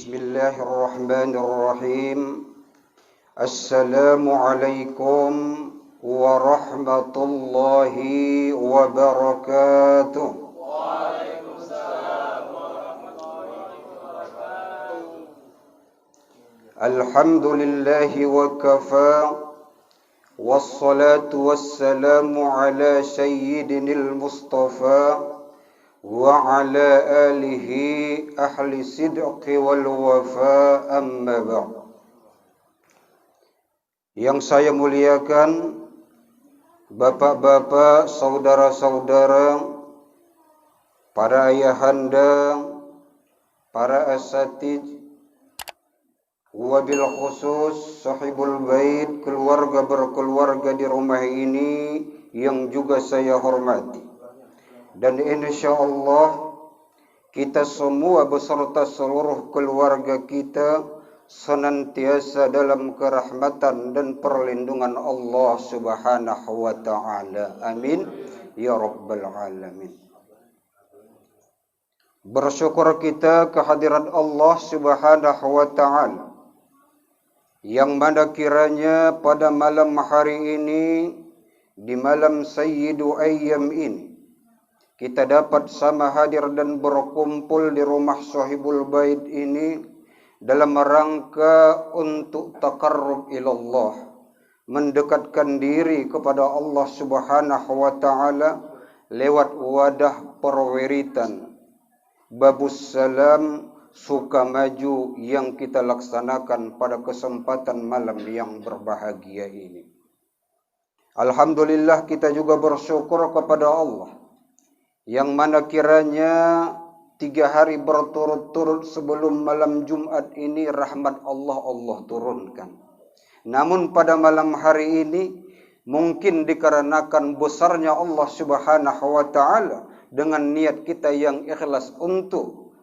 Bismillahirrahmanirrahim. Assalamualaikum warahmatullahi wabarakatuh. Waalaikumsalam warahmatullahi wabarakatuh. Alhamdulillahi wa kafa. Wassalatu wassalamu ala sayyidinil mustafa wa ala alihi ahli sidqi wal wafa, amma ba'd. Yang saya muliakan bapak-bapak, saudara-saudara, para ayahanda, para asatid, wabil khusus sahibul bait, keluarga berkeluarga di rumah ini yang juga saya hormati. Dan insyaallah kita semua beserta seluruh keluarga kita senantiasa dalam kerahmatan dan perlindungan Allah Subhanahu wa taala. Amin ya rabbal alamin. Bersyukur kita kehadirat Allah Subhanahu wa taala yang mana kiranya pada malam hari ini, di malam sayyidu ayyam ini, kita dapat sama hadir dan berkumpul di rumah sahibul bait ini dalam rangka untuk taqarrub ilallah, mendekatkan diri kepada Allah Subhanahu wa taala lewat wadah perwiritan Babus Salam Sukamaju yang kita laksanakan pada kesempatan malam yang berbahagia ini. Alhamdulillah, kita juga bersyukur kepada Allah yang mana kiranya 3 hari berturut-turut sebelum malam Jumat ini rahmat Allah turunkan. Namun pada malam hari ini mungkin dikarenakan besarnya Allah Subhanahu wa taala dengan niat kita yang ikhlas untuk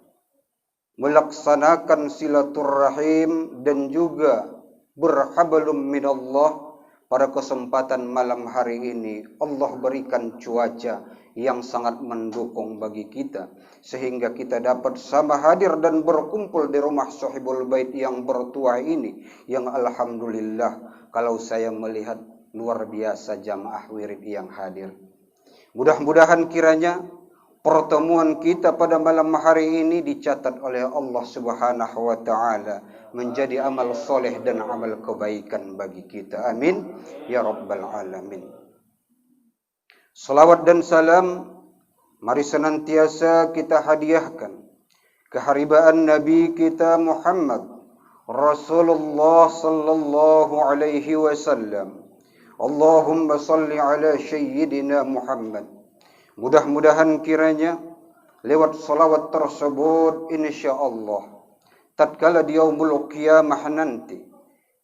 melaksanakan silaturrahim dan juga berhablum minallah, pada kesempatan malam hari ini Allah berikan cuaca yang sangat mendukung bagi kita sehingga kita dapat sama hadir dan berkumpul di rumah sahibul bait yang bertuah ini, yang alhamdulillah kalau saya melihat luar biasa jamaah wirid yang hadir. Mudah-mudahan kiranya pertemuan kita pada malam hari ini dicatat oleh Allah Subhanahu wa taala menjadi amal soleh dan amal kebaikan bagi kita. Amin ya rabbal alamin. Salawat dan salam mari senantiasa kita hadiahkan keharibaan Nabi kita Muhammad Rasulullah sallallahu alaihi wasallam. Allahumma salli ala sayyidina Muhammad. Mudah-mudahan kiranya lewat salawat tersebut insyaallah tatkala di yaumul qiyamah nanti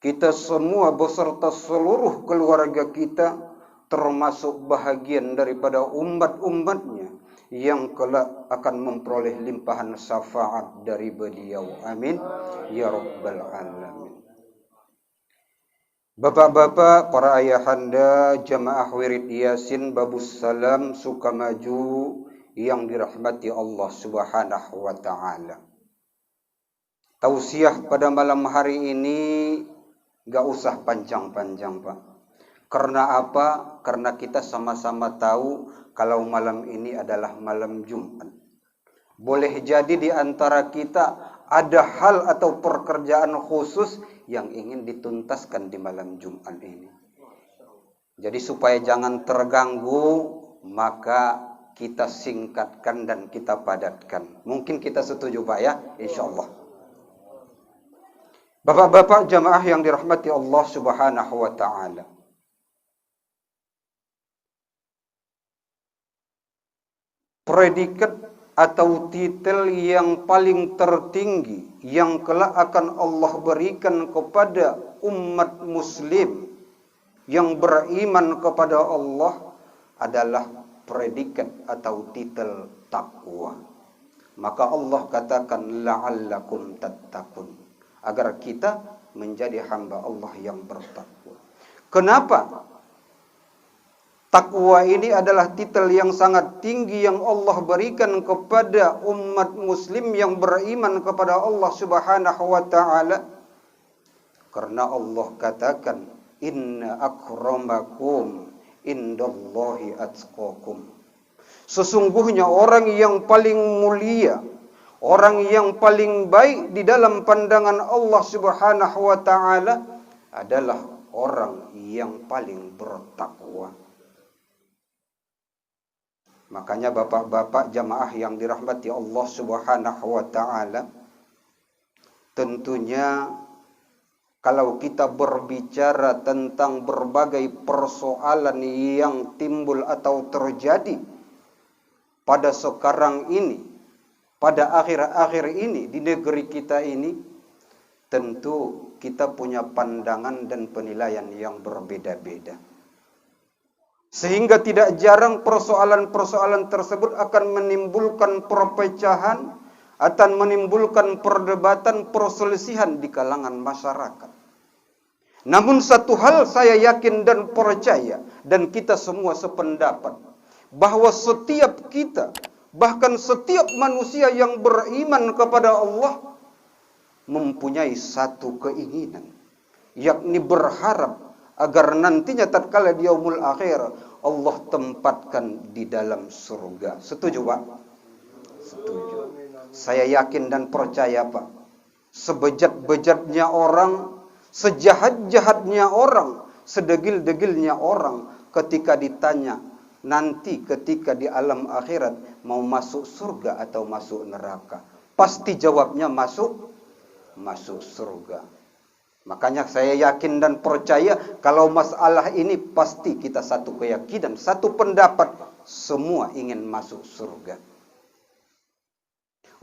kita semua beserta seluruh keluarga kita termasuk bahagian daripada umat-umatnya yang kelak akan memperoleh limpahan syafaat dari beliau. Amin ya rabbal alamin. Bapak-bapak, para ayahanda, jamaah wirid Yasin Babus Salam Sukamaju yang dirahmati Allah Subhanahu wa taala. Tausiah pada malam hari ini gak usah panjang-panjang, Pak. Karena apa? Karena kita sama-sama tahu kalau malam ini adalah malam Jumat. Boleh jadi di antara kita ada hal atau pekerjaan khusus yang ingin dituntaskan di malam Jumat ini. Jadi supaya jangan terganggu, maka kita singkatkan dan kita padatkan. Mungkin kita setuju, Pak, ya? Insyaallah. Bapak-bapak jamaah yang dirahmati Allah Subhanahu wa taala. Predikat atau titel yang paling tertinggi yang kelak akan Allah berikan kepada umat muslim yang beriman kepada Allah adalah predikat atau titel takwa. Maka Allah katakan la'allakum tattaqun, agar kita menjadi hamba Allah yang bertakwa. Kenapa? Takwa ini adalah titel yang sangat tinggi yang Allah berikan kepada umat muslim yang beriman kepada Allah Subhanahu wa taala. Karena Allah katakan, "Inna akramakum indallahi atqakum." Sesungguhnya orang yang paling mulia, orang yang paling baik di dalam pandangan Allah Subhanahu wa taala adalah orang yang paling bertakwa. Makanya bapak-bapak jamaah yang dirahmati Allah Subhanahu wa taala, tentunya kalau kita berbicara tentang berbagai persoalan yang timbul atau terjadi pada sekarang ini, pada akhir-akhir ini di negeri kita ini, tentu kita punya pandangan dan penilaian yang berbeda-beda. Sehingga tidak jarang persoalan-persoalan tersebut akan menimbulkan perpecahan, akan menimbulkan perdebatan, perselisihan di kalangan masyarakat. Namun satu hal saya yakin dan percaya, dan kita semua sependapat, bahwa setiap kita, bahkan setiap manusia yang beriman kepada Allah, mempunyai satu keinginan, yakni berharap agar nantinya tatkala di yaumul akhir Allah tempatkan di dalam surga. Setuju, Pak? Setuju. Saya yakin dan percaya, Pak. Sebejat-bejatnya orang, sejahat-jahatnya orang, sedegil-degilnya orang, ketika ditanya nanti ketika di alam akhirat mau masuk surga atau masuk neraka, pasti jawabnya masuk surga. Makanya saya yakin dan percaya kalau masalah ini pasti kita satu keyakinan, satu pendapat, semua ingin masuk surga.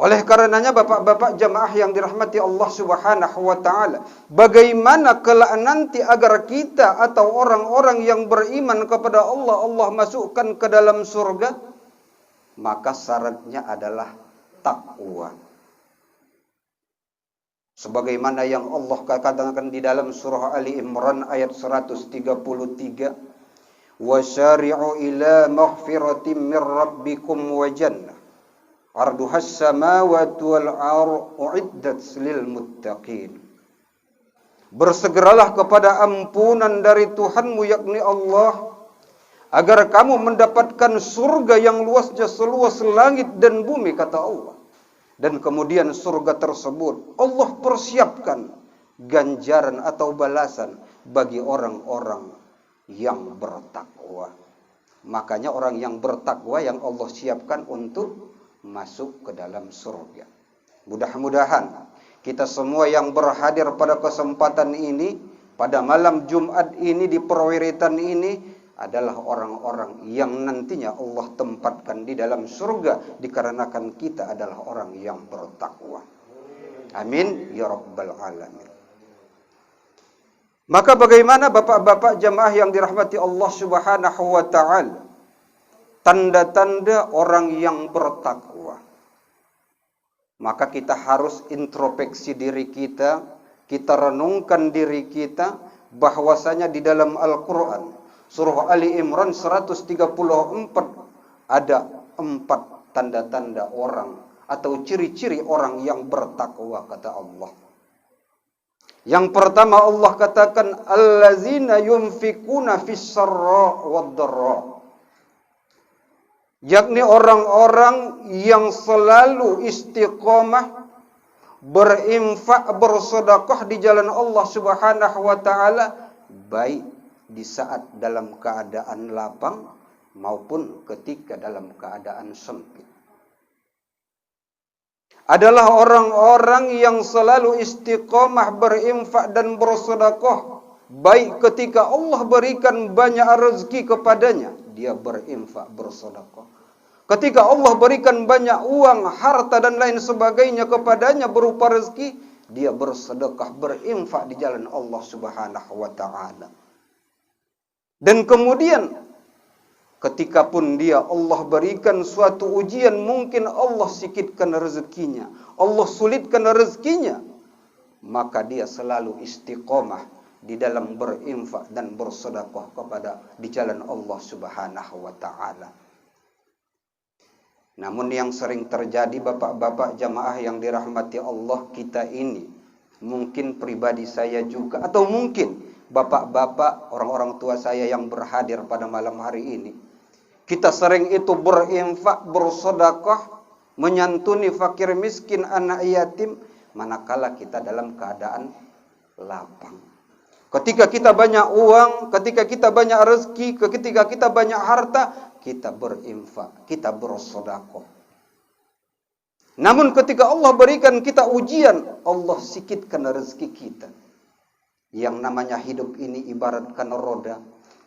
Oleh karenanya bapak-bapak jamaah yang dirahmati Allah Subhanahu wa taala, bagaimana kelak nanti agar kita atau orang-orang yang beriman kepada Allah, Allah masukkan ke dalam surga? Maka syaratnya adalah takwa. Sebagaimana yang Allah katakan di dalam surah Ali Imran ayat 133, "Wasari'u ila maghfiratin min rabbikum wa jannah, 'arduhas samawati wal ardu u'iddat lil muttaqin." Bersegeralah kepada ampunan dari Tuhanmu yakni Allah, agar kamu mendapatkan surga yang luasnya seluas langit dan bumi, kata Allah. Dan kemudian surga tersebut Allah persiapkan ganjaran atau balasan bagi orang-orang yang bertakwa. Makanya orang yang bertakwa yang Allah siapkan untuk masuk ke dalam surga. Mudah-mudahan kita semua yang berhadir pada kesempatan ini, pada malam Jumat ini, di perwiritan ini, adalah orang-orang yang nantinya Allah tempatkan di dalam surga, dikarenakan kita adalah orang yang bertakwa. Amin ya rabbal alamin. Maka bagaimana bapak-bapak jamaah yang dirahmati Allah Subhanahu wa taala, tanda-tanda orang yang bertakwa? Maka kita harus introspeksi diri kita renungkan diri kita, bahwasanya di dalam Al-Qur'an surah Ali Imran 134 ada 4 tanda-tanda orang atau ciri-ciri orang yang bertakwa, kata Allah. Yang pertama Allah katakan, allazina yunfikuna fis sarra wad dharra, yakni orang-orang yang selalu istiqomah berinfak, bersedekah di jalan Allah Subhanahu wa taala, baik di saat dalam keadaan lapang maupun ketika dalam keadaan sempit. Adalah orang-orang yang selalu istiqomah berinfak dan bersedekah, baik ketika Allah berikan banyak rezeki kepadanya, dia berinfak bersedekah. Ketika Allah berikan banyak uang, harta dan lain sebagainya kepadanya berupa rezeki, dia bersedekah, berinfak di jalan Allah Subhanahu wa taala. Dan kemudian ketika pun dia Allah berikan suatu ujian, mungkin Allah sikitkan rezekinya, Allah sulitkan rezekinya, maka dia selalu istiqomah di dalam berinfak dan bersedekah kepada di jalan Allah Subhanahu wa taala. Namun yang sering terjadi bapak-bapak jamaah yang dirahmati Allah, kita ini, mungkin pribadi saya juga, atau mungkin bapak-bapak orang-orang tua saya yang berhadir pada malam hari ini, kita sering itu berinfak, bersedekah, menyantuni fakir miskin, anak yatim, manakala kita dalam keadaan lapang. Ketika kita banyak uang, ketika kita banyak rezeki, ketika kita banyak harta, kita berinfak, kita bersedekah. Namun ketika Allah berikan kita ujian, Allah sikitkan rezeki kita. Yang namanya hidup ini ibaratkan roda,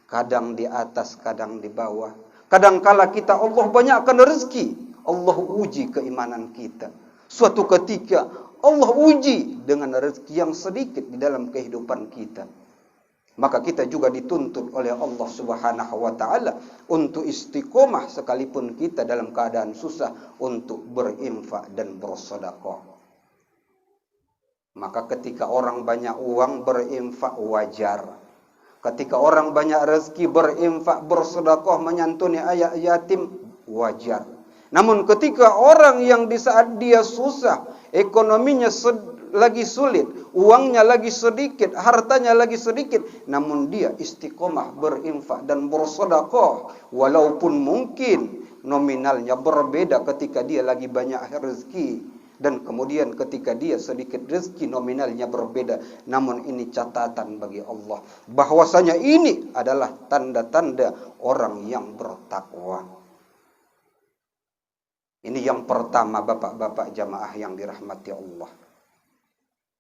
kadang di atas, kadang di bawah. Kadangkala kita Allah banyakkan rezeki, Allah uji keimanan kita. Suatu ketika Allah uji dengan rezeki yang sedikit di dalam kehidupan kita. Maka kita juga dituntut oleh Allah Subhanahu wa taala untuk istiqomah sekalipun kita dalam keadaan susah untuk berinfak dan bersedekah. Maka ketika orang banyak uang berinfak wajar. Ketika orang banyak rezeki berinfak bersedekah menyantuni anak yatim wajar. Namun ketika orang yang di saat dia susah, ekonominya lagi sulit, uangnya lagi sedikit, hartanya lagi sedikit, namun dia istiqomah berinfak dan bersedekah, walaupun mungkin nominalnya berbeda ketika dia lagi banyak rezeki, dan kemudian ketika dia sedikit rezeki nominalnya berbeda, namun ini catatan bagi Allah bahwasanya ini adalah tanda-tanda orang yang bertakwa. Ini yang pertama bapak-bapak jamaah yang dirahmati Allah.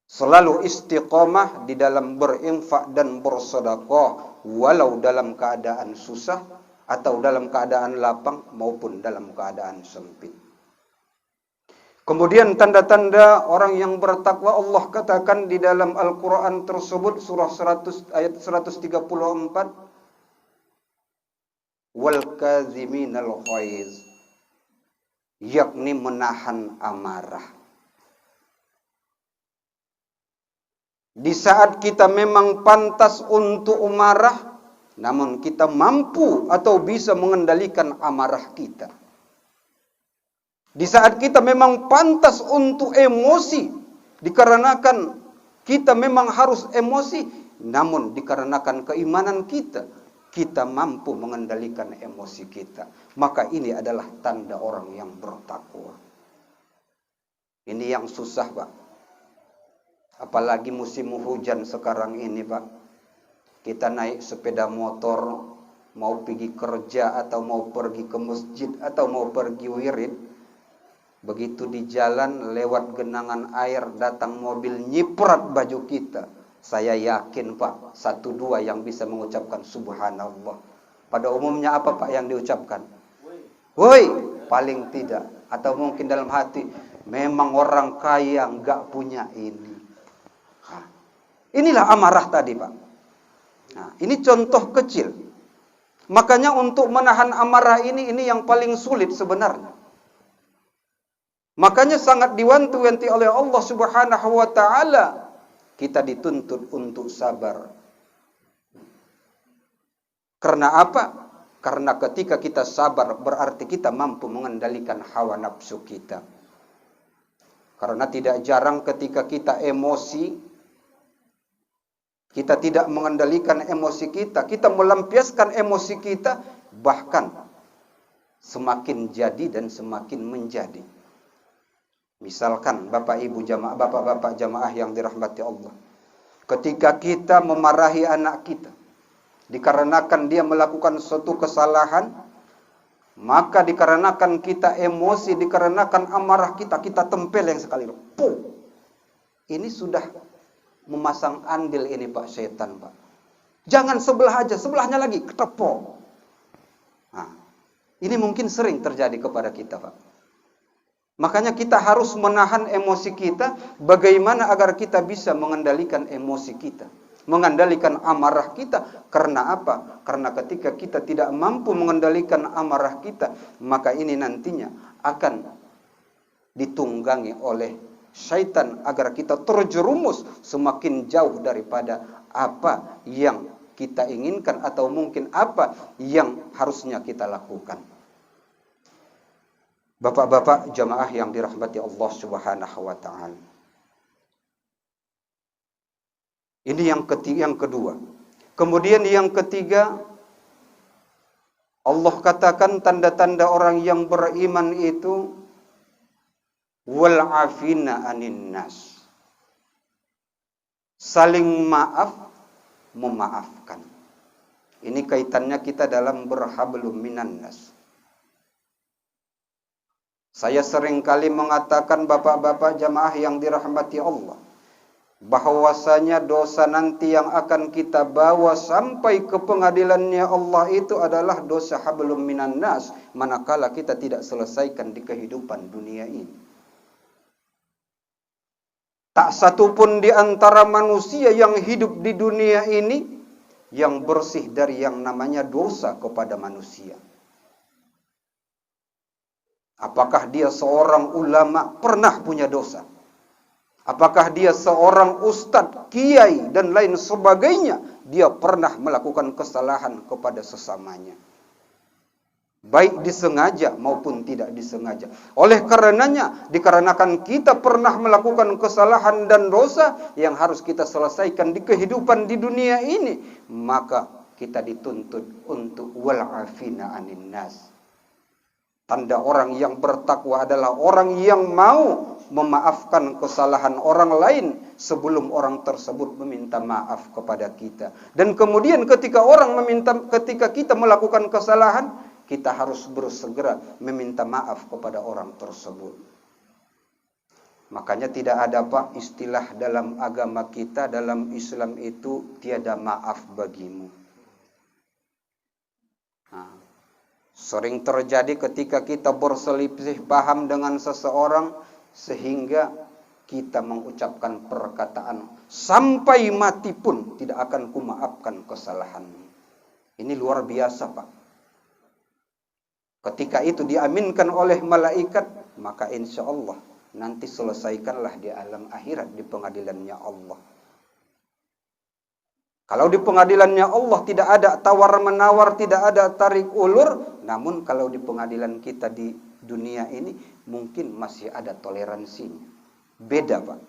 Selalu istiqomah di dalam berinfak dan bersedekah walau dalam keadaan susah atau dalam keadaan lapang maupun dalam keadaan sempit. Kemudian tanda-tanda orang yang bertakwa Allah katakan di dalam Al-Quran tersebut surah 100 ayat 134, wal kaziminal ghaiz, yakni menahan amarah. Di saat kita memang pantas untuk marah, namun kita mampu atau bisa mengendalikan amarah kita. Di saat kita memang pantas untuk emosi, dikarenakan kita memang harus emosi, namun dikarenakan keimanan kita, kita mampu mengendalikan emosi kita. Maka ini adalah tanda orang yang bertakwa. Ini yang susah, Pak. Apalagi musim hujan sekarang ini, Pak. Kita naik sepeda motor, mau pergi kerja atau mau pergi ke masjid atau mau pergi wirid. Begitu di jalan lewat genangan air datang mobil nyiprat baju kita. Saya yakin, Pak, 1-2 yang bisa mengucapkan subhanallah. Pada umumnya apa, Pak, yang diucapkan? Woi, paling tidak. Atau mungkin dalam hati, memang orang kaya enggak punya ini. Inilah amarah tadi, Pak. Nah, ini contoh kecil. Makanya untuk menahan amarah ini yang paling sulit sebenarnya. Makanya sangat diwanti-wanti oleh Allah Subhanahu wa taala. Kita dituntut untuk sabar. Karena apa? Karena ketika kita sabar berarti kita mampu mengendalikan hawa nafsu kita. Karena tidak jarang ketika kita emosi, kita tidak mengendalikan emosi kita, kita melampiaskan emosi kita, bahkan semakin jadi dan semakin menjadi. Misalkan bapak-bapak jamaah yang dirahmati Allah, ketika kita memarahi anak kita, dikarenakan dia melakukan suatu kesalahan, maka dikarenakan kita emosi, dikarenakan amarah kita tempeleng sekali. Puh! Ini sudah memasang andil ini, Pak, setan, Pak. Jangan sebelah aja, sebelahnya lagi ketepok. Nah, ini mungkin sering terjadi kepada kita, Pak. Makanya kita harus menahan emosi kita. Bagaimana agar kita bisa mengendalikan emosi kita, mengendalikan amarah kita. Karena apa? Karena ketika kita tidak mampu mengendalikan amarah kita, maka ini nantinya akan ditunggangi oleh syaitan agar kita terjerumus semakin jauh daripada apa yang kita inginkan atau mungkin apa yang harusnya kita lakukan. Bapak-bapak jamaah yang dirahmati Allah Subhanahu wa taala. Ini yang kedua. Kemudian yang ketiga, Allah katakan tanda-tanda orang yang beriman itu wal afina anin nas. Saling maaf, memaafkan. Ini kaitannya kita dalam berhablum minan nas. Saya seringkali mengatakan bapak-bapak jamaah yang dirahmati Allah, bahwasanya dosa nanti yang akan kita bawa sampai ke pengadilannya Allah itu adalah dosa hablum minan nas, manakala kita tidak selesaikan di kehidupan dunia ini. Tak satu pun di antara manusia yang hidup di dunia ini yang bersih dari yang namanya dosa kepada manusia. Apakah dia seorang ulama pernah punya dosa? Apakah dia seorang ustadz, kiai, dan lain sebagainya, dia pernah melakukan kesalahan kepada sesamanya. Baik disengaja maupun tidak disengaja. Oleh karenanya, dikarenakan kita pernah melakukan kesalahan dan dosa yang harus kita selesaikan di kehidupan di dunia ini, maka kita dituntut untuk wal'afina anin nas. Tanda orang yang bertakwa adalah orang yang mau memaafkan kesalahan orang lain sebelum orang tersebut meminta maaf kepada kita. Dan kemudian ketika kita melakukan kesalahan, kita harus bersegera meminta maaf kepada orang tersebut. Makanya tidak ada istilah dalam agama kita, dalam Islam itu tiada maaf bagimu. Sering terjadi ketika kita berselisih paham dengan seseorang sehingga kita mengucapkan perkataan sampai mati pun tidak akan kumaafkan kesalahanmu. Ini luar biasa, Pak. Ketika itu diaminkan oleh malaikat, maka insya Allah nanti selesaikanlah di alam akhirat di pengadilannya Allah. Kalau di pengadilannya Allah tidak ada tawar-menawar, tidak ada tarik ulur, namun kalau di pengadilan kita di dunia ini mungkin masih ada toleransinya. Beda, Pak.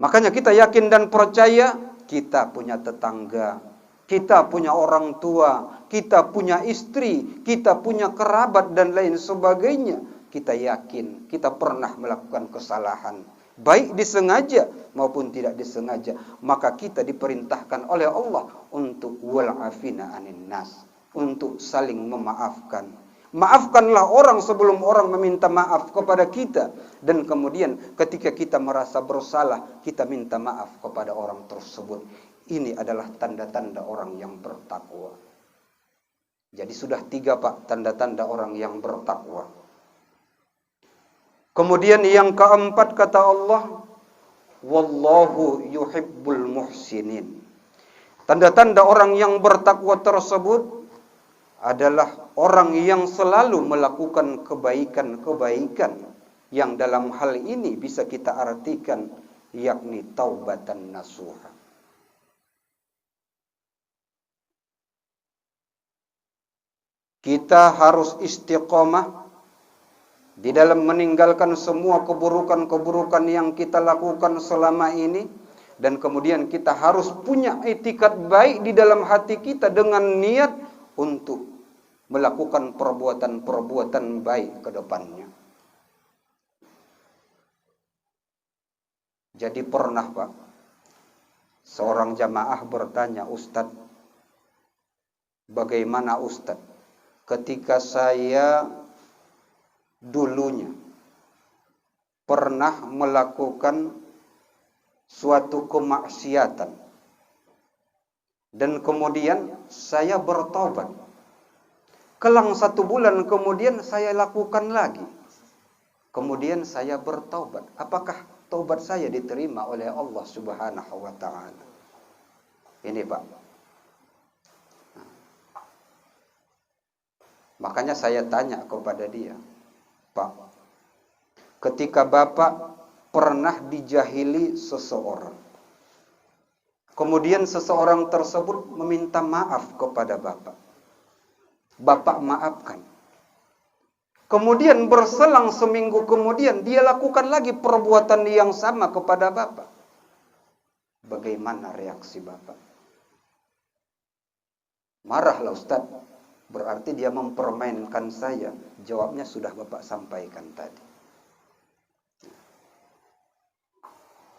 Makanya kita yakin dan percaya kita punya tetangga, kita punya orang tua, kita punya istri, kita punya kerabat dan lain sebagainya. Kita yakin kita pernah melakukan kesalahan, baik disengaja maupun tidak disengaja, maka kita diperintahkan oleh Allah untuk wal'afina anin nas, untuk saling memaafkan. Maafkanlah orang sebelum orang meminta maaf kepada kita, dan kemudian ketika kita merasa bersalah, kita minta maaf kepada orang tersebut. Ini adalah tanda-tanda orang yang bertakwa. Jadi sudah 3, Pak, tanda-tanda orang yang bertakwa. Kemudian yang keempat kata Allah, wallahu yuhibbul muhsinin. Tanda-tanda orang yang bertakwa tersebut adalah orang yang selalu melakukan kebaikan-kebaikan, yang dalam hal ini bisa kita artikan yakni taubatan nasuha. Kita harus istiqomah di dalam meninggalkan semua keburukan-keburukan yang kita lakukan selama ini, dan kemudian kita harus punya etikat baik di dalam hati kita dengan niat untuk melakukan perbuatan-perbuatan baik ke depannya. Jadi pernah, Pak, seorang jamaah bertanya, Ustadz, bagaimana Ustadz ketika saya dulunya pernah melakukan suatu kemaksiatan dan kemudian saya bertobat. Kelang 1 bulan kemudian saya lakukan lagi. Kemudian saya bertobat. Apakah taubat saya diterima oleh Allah Subhanahu wa taala? Ini, Pak. Makanya saya tanya kepada dia, Pak, ketika Bapak pernah dijahili seseorang. Kemudian seseorang tersebut meminta maaf kepada bapak. Bapak maafkan. Kemudian berselang seminggu kemudian dia lakukan lagi perbuatan yang sama kepada bapak. Bagaimana reaksi bapak? Marahlah Ustaz. Berarti dia mempermainkan saya. Jawabnya sudah bapak sampaikan tadi.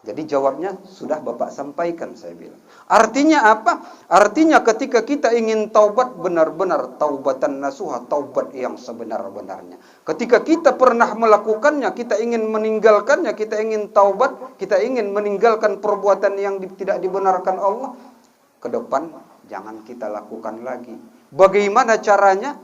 Jadi jawabnya sudah bapak sampaikan, saya bilang. Artinya apa? Artinya ketika kita ingin taubat, benar-benar taubatan nasuha, taubat yang sebenar-benarnya. Ketika kita pernah melakukannya, kita ingin meninggalkannya, kita ingin taubat, kita ingin meninggalkan perbuatan yang tidak dibenarkan Allah, ke depan jangan kita lakukan lagi. Bagaimana caranya?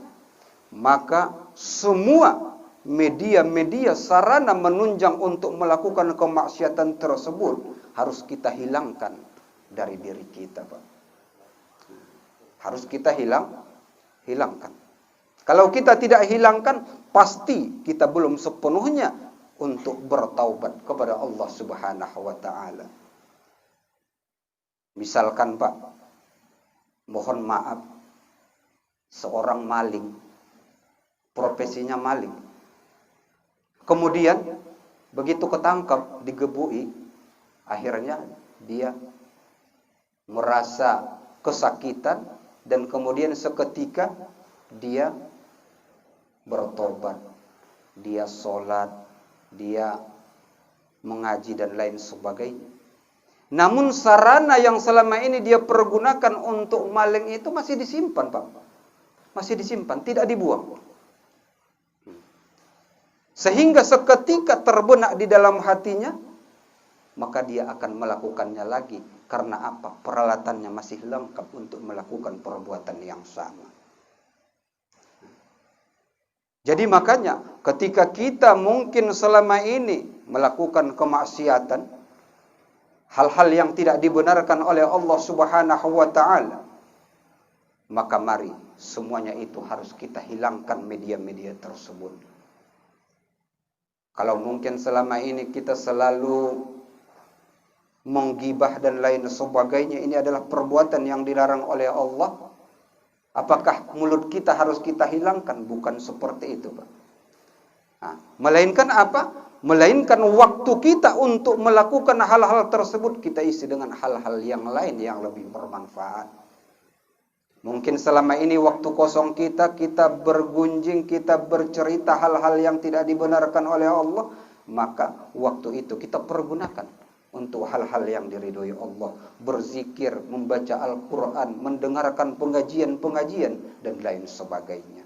Maka semua media-media sarana menunjang untuk melakukan kemaksiatan tersebut harus kita hilangkan dari diri kita, Pak. Harus kita hilangkan. Kalau kita tidak hilangkan, pasti kita belum sepenuhnya untuk bertaubat kepada Allah Subhanahu wa taala. Misalkan, Pak, mohon maaf, seorang maling, profesinya maling. Kemudian begitu ketangkap, digebui, akhirnya dia merasa kesakitan dan kemudian seketika dia bertobat, dia sholat, dia mengaji dan lain sebagainya. Namun sarana yang selama ini dia pergunakan untuk maling itu masih disimpan, Pak. Masih disimpan, tidak dibuang. Sehingga seketika terbenak di dalam hatinya, maka dia akan melakukannya lagi. Karena apa? Peralatannya masih lengkap untuk melakukan perbuatan yang sama. Jadi makanya ketika kita mungkin selama ini melakukan kemaksiatan, hal-hal yang tidak dibenarkan oleh Allah Subhanahu wa taala, maka mari semuanya itu harus kita hilangkan media-media tersebut. Kalau mungkin selama ini kita selalu menggibah dan lain sebagainya, ini adalah perbuatan yang dilarang oleh Allah. Apakah mulut kita harus kita hilangkan? Bukan seperti itu, Pak. Nah, melainkan apa? Melainkan waktu kita untuk melakukan hal-hal tersebut kita isi dengan hal-hal yang lain yang lebih bermanfaat. Mungkin selama ini waktu kosong kita bergunjing, kita bercerita hal-hal yang tidak dibenarkan oleh Allah, maka waktu itu kita pergunakan untuk hal-hal yang diridhoi Allah, berzikir, membaca Al-Quran, mendengarkan pengajian-pengajian dan lain sebagainya.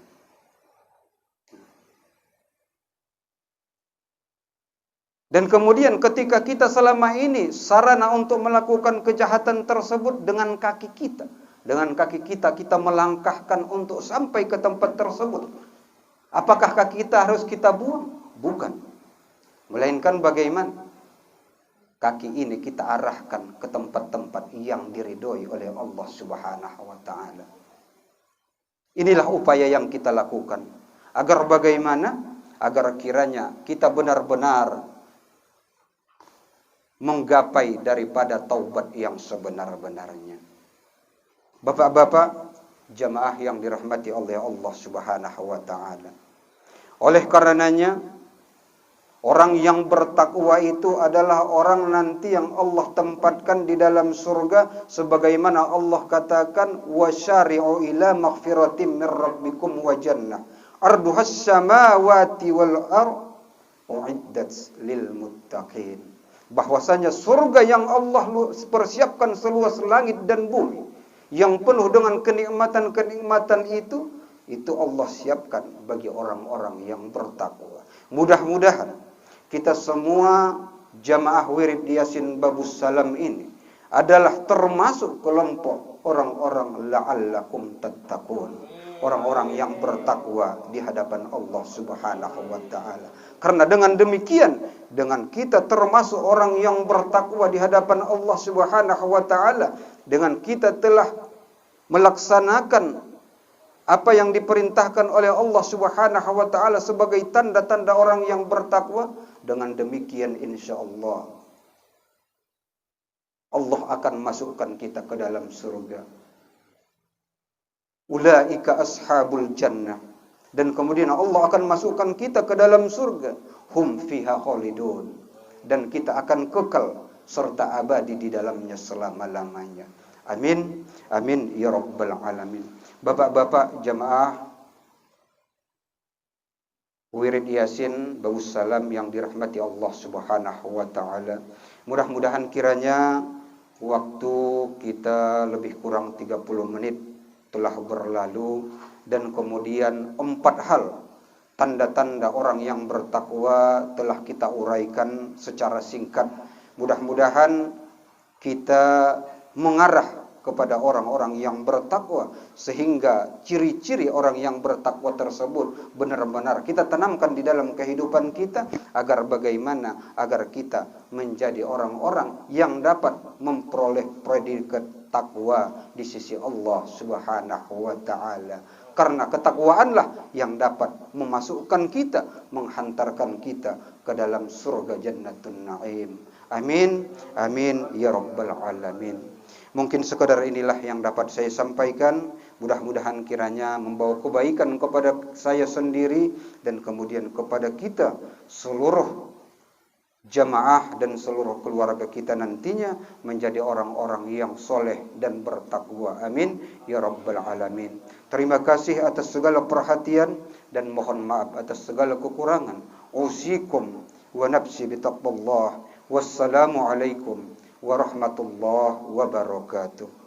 Dan kemudian ketika kita selama ini sarana untuk melakukan kejahatan tersebut dengan kaki kita, kita melangkahkan untuk sampai ke tempat tersebut. Apakah kaki kita harus kita buang? Bukan. Melainkan bagaimana? Kaki ini kita arahkan ke tempat-tempat yang diridhoi oleh Allah Subhanahu wa taala. Inilah upaya yang kita lakukan. Agar bagaimana? Agar kiranya kita benar-benar menggapai daripada taubat yang sebenar-benarnya. Bapak-bapak, jamaah yang dirahmati oleh Allah Subhanahu wa taala. Oleh karenanya, orang yang bertakwa itu adalah orang nanti yang Allah tempatkan di dalam surga sebagaimana Allah katakan, wasyari'u ila maghfiratin min rabbikum wa jannah arduhas samawati wal ardh uiddat lil muttaqin. Bahwasanya surga yang Allah persiapkan seluas langit dan bumi, yang penuh dengan kenikmatan-kenikmatan itu Allah siapkan bagi orang-orang yang bertakwa. Mudah-mudahan kita semua jamaah wirid Yasin Babus Salam ini adalah termasuk kelompok orang-orang la'allakum tattaqun, orang-orang yang bertakwa di hadapan Allah Subhanahu wa taala. Karena dengan demikian, dengan kita termasuk orang yang bertakwa di hadapan Allah Subhanahu wa taala, dengan kita telah melaksanakan Apa yang diperintahkan oleh Allah Subhanahu wa taala sebagai tanda-tanda orang yang bertakwa, dengan demikian insyaallah Allah akan masukkan kita ke dalam surga. Ulaika ashabul jannah. Dan kemudian Allah akan masukkan kita ke dalam surga. Hum fiha khalidun. Dan kita akan kekal serta abadi di dalamnya selama-lamanya. Amin. Amin ya rabbal alamin. Bapak-bapak jamaah wirid Yasin Baus Salam yang dirahmati Allah Subhanahu wa taala. Mudah-mudahan kiranya waktu kita lebih kurang 30 menit telah berlalu, dan kemudian 4 hal tanda-tanda orang yang bertakwa telah kita uraikan secara singkat. Mudah-mudahan kita mengarah kepada orang-orang yang bertakwa, sehingga ciri-ciri orang yang bertakwa tersebut benar-benar kita tanamkan di dalam kehidupan kita, agar bagaimana agar kita menjadi orang-orang yang dapat memperoleh predikat takwa di sisi Allah Subhanahu wa taala. Karena ketakwaanlah yang dapat memasukkan kita, menghantarkan kita ke dalam surga Jannatun Naim. Amin. Amin ya rabbal alamin. Mungkin sekadar inilah yang dapat saya sampaikan. Mudah-mudahan kiranya membawa kebaikan kepada saya sendiri dan kemudian kepada kita seluruh jamaah dan seluruh keluarga kita nantinya menjadi orang-orang yang soleh dan bertakwa. Amin ya rabbal alamin. Terima kasih atas segala perhatian dan mohon maaf atas segala kekurangan. Usikum wa nafsi bitaqwallah. Wassalamu alaikum warahmatullahi wabarakatuh.